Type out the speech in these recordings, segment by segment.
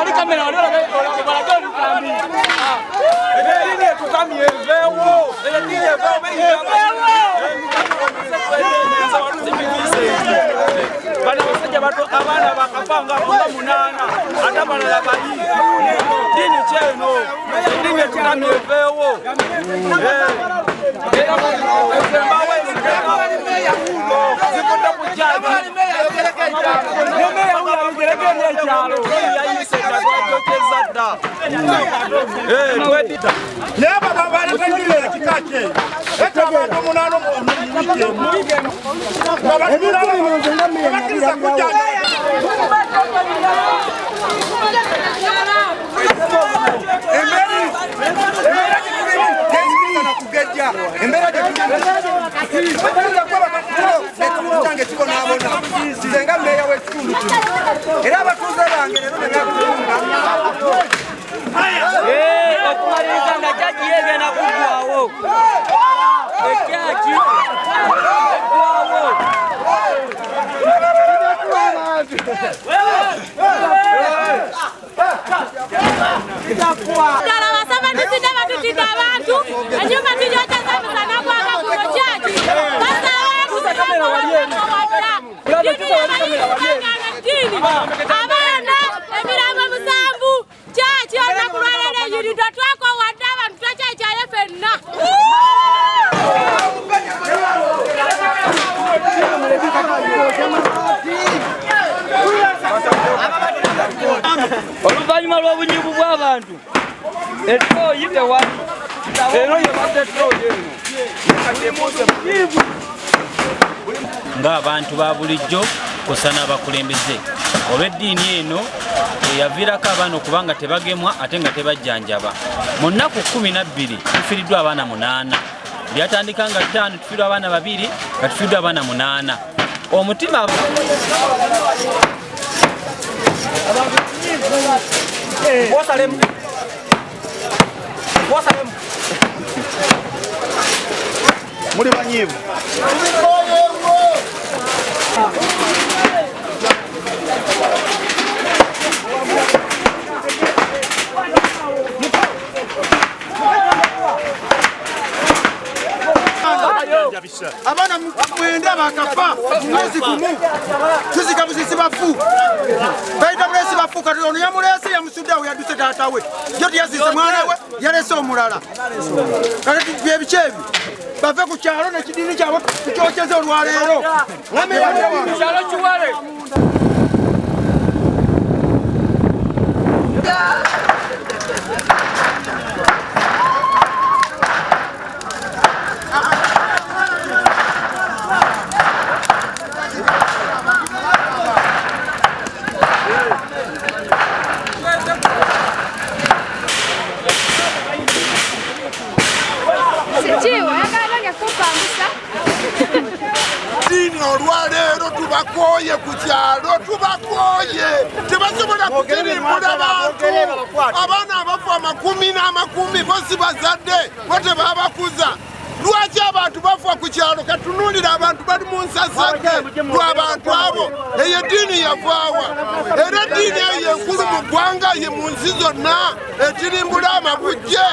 wali kamera wali balagoni kambi. Edini tukamye vewo. Edini vewo bana basajja bato abana bakafanga nga munana ata bana labali dini cheno dini tukamye vewo. Bawe ya hundo zikunda kujaji Zenga meya wetundu era abatuuze bange lero okumaliza nga jaji yegenda kuggwawo ekyaki ddala basaba tusinde batutidde abantu enyumba tujokyeza musana gwaka kuno jaji abaana emirambo musanvu kyaki olina kulwalira enyiriddwa twako wadde abantu twakyakyaye ffenna. Oluvannyuma lw'obunyiivu bw'abantu ettooyi tewali ero yebadde ettooyi eno ng'abantu ba bulijjo kusana abakulembeze olw'eddiini eno eyaviirako abaana okuba nga tebagemwa ate nga tebajjanjaba. Mu nnaku 12 tufiiriddwa abaana 8 byatandika nga 5 tufiiriddwa abaana 2 nga tufiiriddwa abaana 8 omutima muli banyiivu abana mwenda bakafa mwezi gumu tuzika busisi bafu baita mulesi bafu kati ono yamulesi yamusuddawo yaduse taatawe jo tiyasize mwana we yalese omulala kati byebikyebi bave ku kyalo nekidini kyabo tukyokyeze olwaleero kyalo kiwale olwaleero tubakoye ku kyalo tubakoye tebasobola kukirimbula bantu abaana abafu 10 n'amakumi bosi bazadde bo tebabakuza. Lwaki abantu bafa ku kyalo katunulira abantu bali mu nsasage lw'abantu abo eyo eddiini yavaawa era eddiini eyo enkulu mu ggwanga ye mu nsi zonna etirimbula amabujje.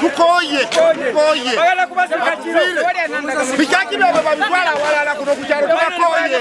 Tukoye bikaki byabo babitwala walala kuno ku kyalo tubakoye